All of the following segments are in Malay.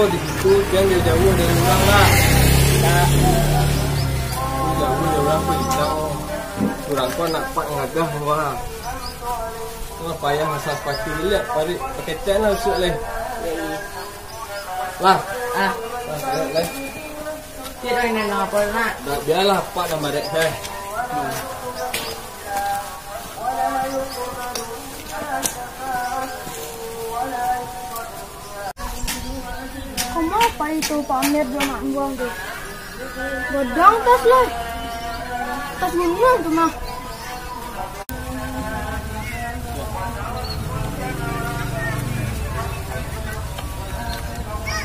Di situ yang jauh dari orang lah. Jauh orang hilang. Kurang kau nak pak ngagah wah. Wah payah masa pasti lihat pakai channel usuk leh. Lah, leh. Kita ini apa nak? Dah biarlah pak dah marek saya. Kamu apa itu pamer dia nak buang tu? Bodang tas lah. Tas ni tu mah.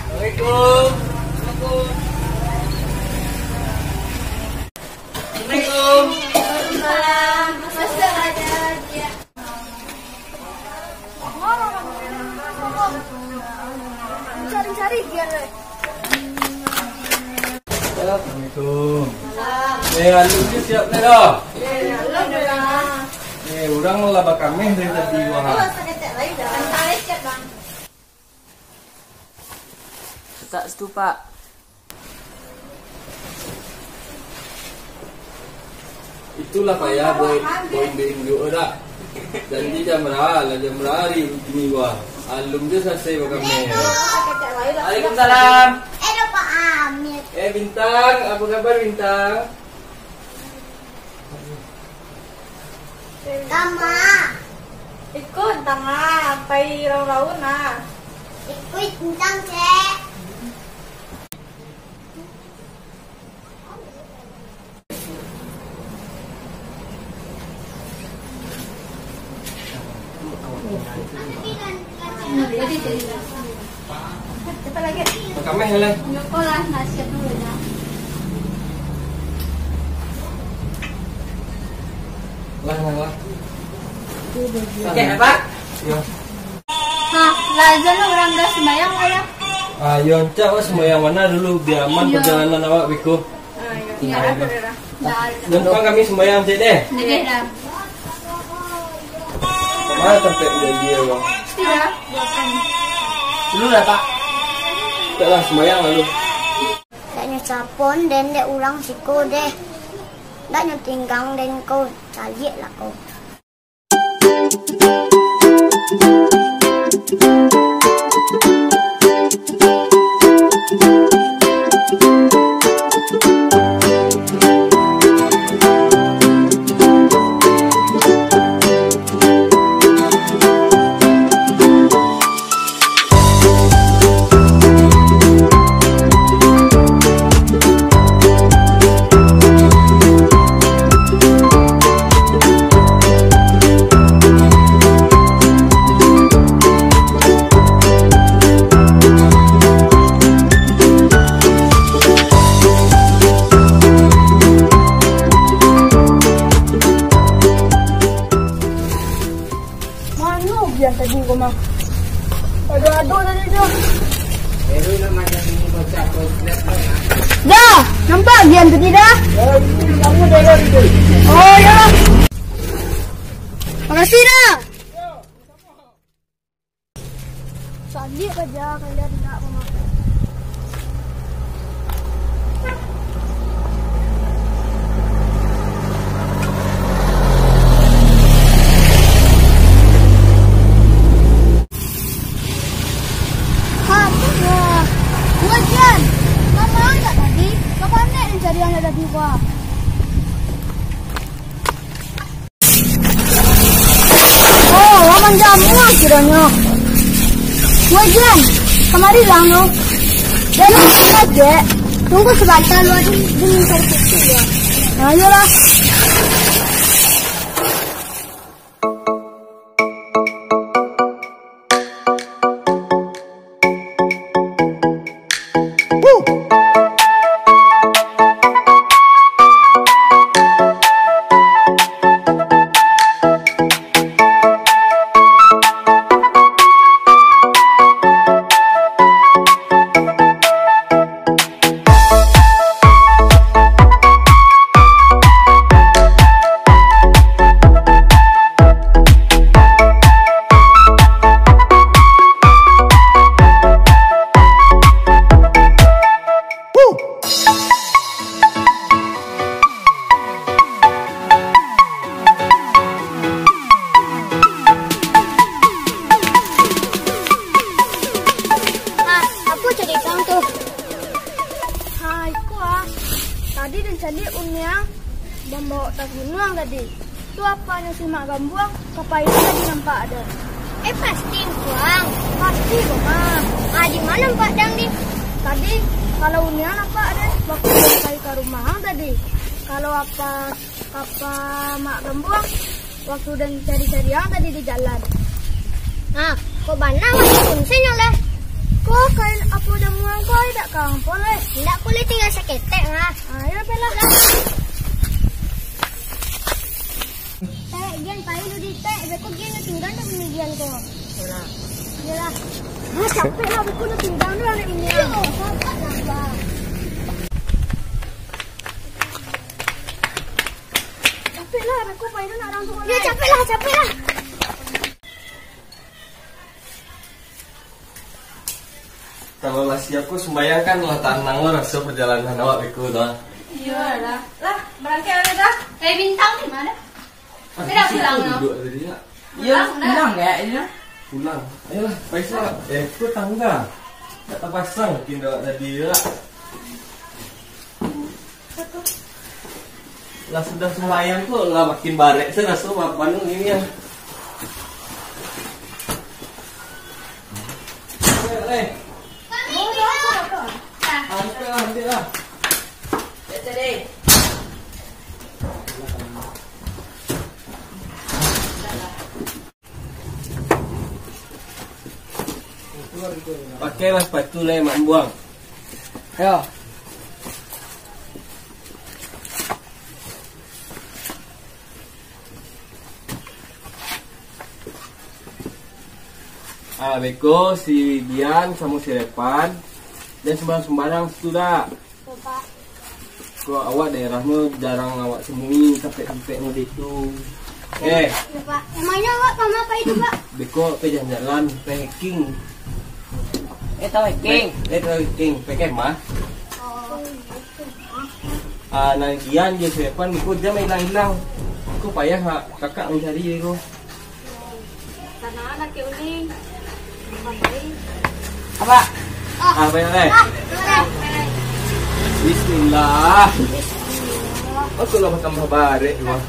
Assalamualaikum. Assalamualaikum. Waalaikumsalam. Masuk aja dia. Cari-cari dia le. Assalamualaikum. Alu ni siap ni dah. Hello dah. Orang laba kami dari tadi wah. Seketek lagi dah. Antar cek bang. Tak setu pak. Itulah payah boy juga dah. Janji jam hari ini wah. Alum je selesai kami. Waalaikumsalam. Pak Amir. Bintang, apa kabar Bintang? Tama. Ikut tengah, sampai raun-raun nah. Ikut bintang cek. Cepat lagi. Kami helai. Nyokol lah nasihat dulu ya. Lah. Oke pak. Ya. Hah, lazan orang dah sembahyang ayah. Ayo cak semua yang mana dulu biar aman perjalanan awak Biko. Tinggal aku dah. Dan kami sembahyang cek deh. Deh dah. Mana sampai dia bang? Tidak. Bukan. Dulu lah pak. Taklah sembahyang lalu. Taknya capon dan dek ulang siko deh. Taknya tinggang dan kau cari lah kau. Biar tadi kau mah. Aduh tadi tu. Dah, nampak biar tadi dah. Oh ya. Makasih dah. Salik aja kalian nak mama. Wajan, mama enggak tadi? Kapan nek cari yang ada di bawah? Oh, waman jamu kiranya. Wajan, kemari lah no. Dan aja, tunggu sebentar lu ada diminta kecil ya. Ayolah. tadi Unyang dan bawa tas gunung tadi. Itu apanya si Mak Gambuang? Kapai tadi nampak ada. Pasti Buang. Pasti Bang. Di mana Pak Dang nih? Tadi kalau Unyang nampak ada waktu sampai ke rumah tadi. Kalau apa Mak Gambuang waktu dan cari-cari yang tadi di jalan. Nah, kok bana masih kunsin oleh? Kok kain apa udah muang kau tidak kampung leh? Tidak boleh tinggal seketek lah. Ayo pelah. Teh, gian paling lu di teh. Beku gian lu tinggal tak ini gian kau. Nah, iyalah. Capek lah beku lu tinggal dulu anak ini. Capek lah bang. Capek lah beku paling lu nak orang tua. Ya capek lah. Kalau lah siapku sembahyang kan lah tanang lo rasa perjalanan awak beku dah. Iya lah. Lah, berangkat ada dah. Bintang di mana? Tidak pulang no. Duduk tadi ya. Iya, pulang ya ini. Pulang. Ayolah, Faisal. Aku tangga. Tak terpasang mungkin awak tadi ya. Lah sudah sembahyang kok lah makin barek saya rasa Bandung ini ya. Ambil lah. Jadi. Pakailah sepatu lah Mak Buang. Ayo. Beko, si Dian sama si Repan dan sembarang sudah. Bapak. Kok awak daerahmu jarang awak temui sampai mudik itu. Ya Pak. Emangnya Pak sama apa itu Pak? Beko pe jalan-jalan packing. Packing mah. Nagian dia si Repan beko jam hilang. Kok payah kakak mencari beko. Tanah anak ke uning. Apa? Apa yang lain? Bismillah. Aku lah tambah barek bang.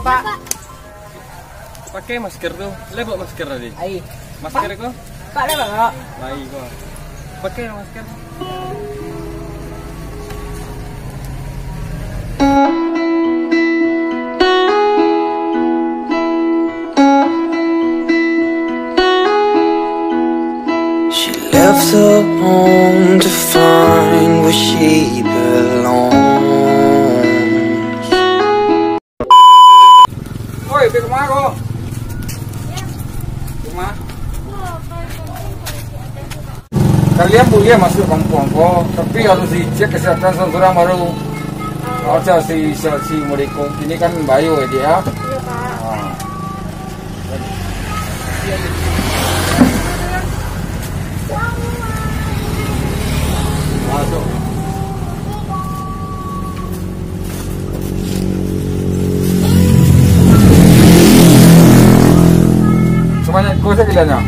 Pak. Pakai masker tuh. Lebok masker tadi. Ai. Masker itu? Pak ada enggak? Baik kok. Pakai masker. She left her home to find where she belongs. Oi, pergi kemana kok? Kemana? Kalian boleh masuk kampung kok, tapi harus dicek kesehatan seorang baru. Harusnya si mereka ini kan bayu ya dia. Iya Pak. Masuk. Semuanya kau saya kaliannya.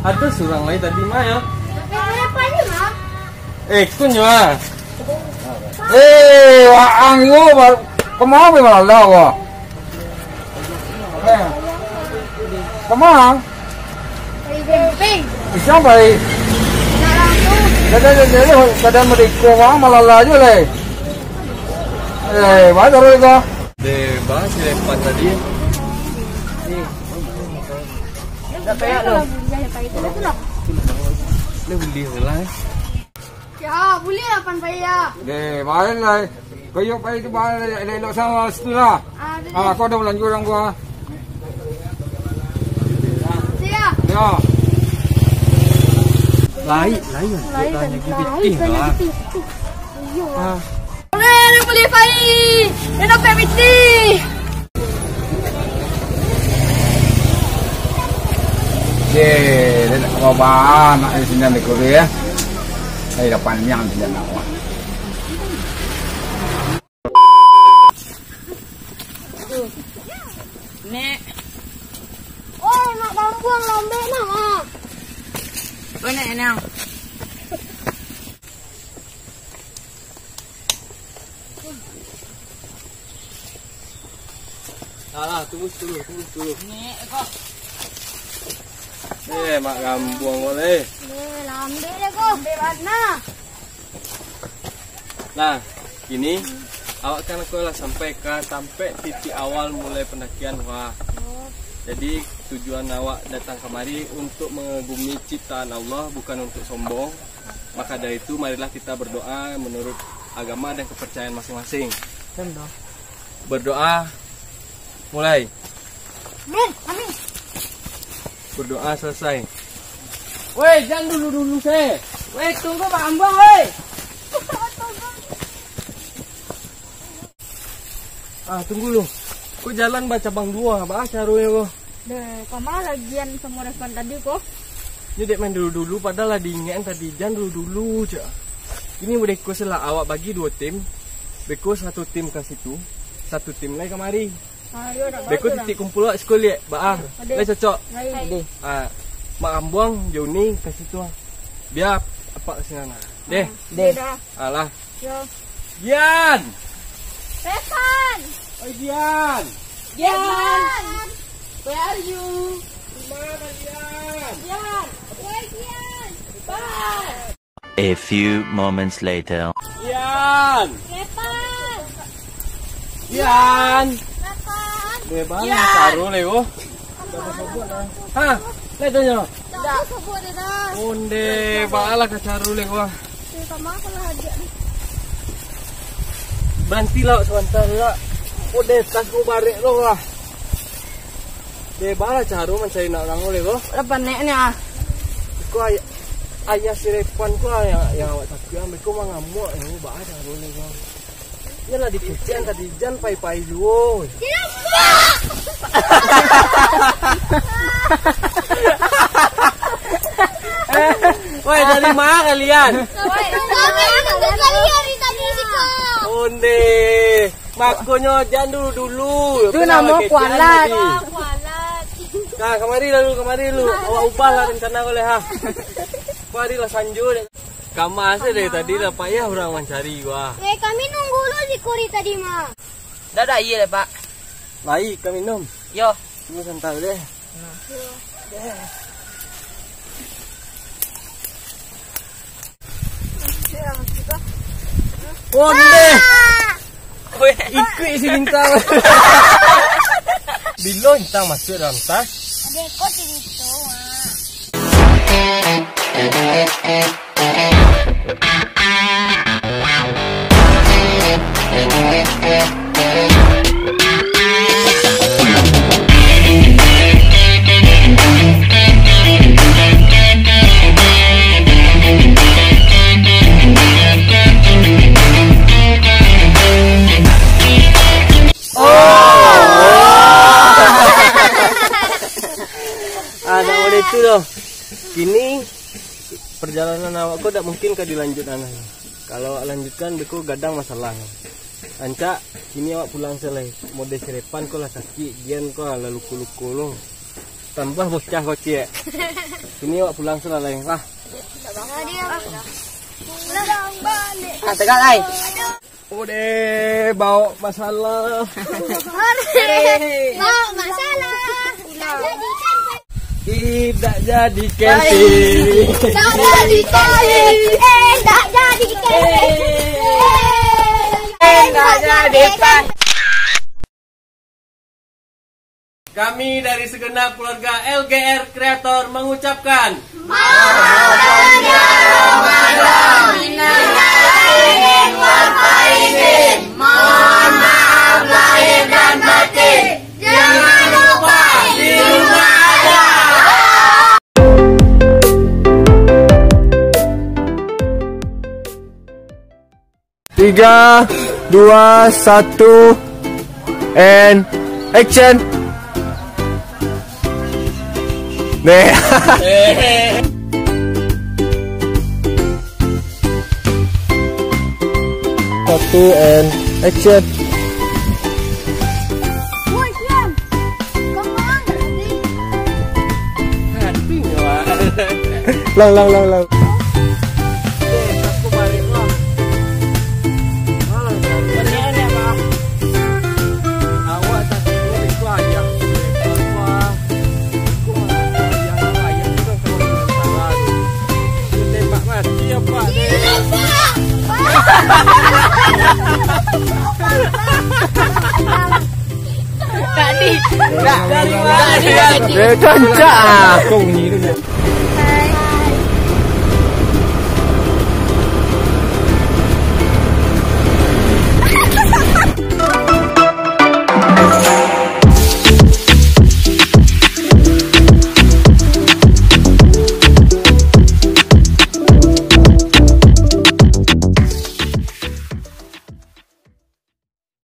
Ada surang lain tadi mah ya. Apa ini Mak? Kunywa. Waang yo, kemana malah lah kok? Kemana? Bayi camping. Siapa bayi? Nak langsung. Kada mereka malah laju le. Mana taruh itu? Bebas si Lepan tadi. Dah kayak lo. Dia beli lah. Ya, boleh lah pan paya. Mana lah? Kau bayi tu mana? Elok sama situ lah. Kau dah lanjut orang gua. Siap. Ya. Lain lagi biting lah. Boleh beli pay. Dia dapat biting. Dia nak coba nak di sini ambil kuda ya. Saya dah panjang tidak nak. Nek. Oh, nak bambuang lambe nak. Mana enang? Alah, tunggu dulu. Nek kok. Mak gambuang boleh. Lambe deh kok. Lambe mana? Nah, ini awak kan aku lah sampai titik awal mulai pendakian wah. Jadi tujuan awak datang kemari untuk mengagumi ciptaan Allah, bukan untuk sombong. Maka dari itu marilah kita berdoa menurut agama dan kepercayaan masing-masing. Berdoa mulai. Amin. Berdoa selesai. Woi, jangan dulu saya. Woi, tunggu Pak Ambang, woi. Tunggu lu. Kok jalan baca bang dua, baca ruya kok. Deh, kemana lagian sama Revan tadi kok? Ini dek main dulu padahal lah diingat tadi jangan dulu cak. Ini udah ikut selah awak bagi 2 tim. Beko 1 tim ke situ, 1 tim lagi kemari. Beko titik kumpul awak sekolah ya, baang. Lagi cocok. Mak Ambuang jauh ni ke situ. Biar apa kesana. Deh. Alah. Yo. Gian. Revan. Oh Gian. Gian. Where are you? Mana Gian? Gian. Woi Gian. Bye. A few moments later. Gian. Revan. Gian. Revan. Bebas taruh leo. Hah? Letanya. Dah sebut dia dah. Onde, baala kacaru leo. Sama aku lah aja. Berhenti lah sebentar lah. Udah tasku barek lo lah. Bebas caru mencari nak orang oleh lo. Apa nek ni ah? Kau ayah si Repan kau yang awak takut ambil kau mengamuk ini bah caru leo. Yalah dikucian tadi jan pai juo. Woi dari mana kalian? Woi, kalian tadi sih. Onde, makonyo jangan dulu. Itu nama kualat. Nah, kemari lu. Awak ubah lah rencana kau ha. Kemari lah sanjur. Kamu asal dari tadi lah payah orang mencari gua. Kami nunggu lu si Kuri tadi mah. Dah iya deh Pak. Baik, kami minum. Yo. Tunggu sebentar deh. Onde. Ikut isi bintang. Bilo bintang masuk dalam tas. Deko itu. Nah oleh itu loh. Kini perjalanan awakku tak mungkin dilanjutkan. Kalau lanjutkan beku gadang masalah. Ancak kini awak pulang selai. Mode Repan kau lah sakit, gian kau lah luku-luku lo. Tambah bocah kau cie. Kini awak pulang selai lah. Tegak ai. Udah bawa masalah. Bawa masalah. Jadikan tak jadi camping. Tak jadi camping. Tak jadi camping. Tak jadi camping. Kami dari segenap keluarga LGR Kreator mengucapkan Maafkannya Ramadan. Minal aidin wal faizin. Mohon maaf lahir dan batin. Jangan lupa di rumah aja. 3, 2, 1 and action. Nih. Satu and action. Woi, Siam. Kamu angkat tadi. Lang. Tadi. Kancak. Kau ni tu.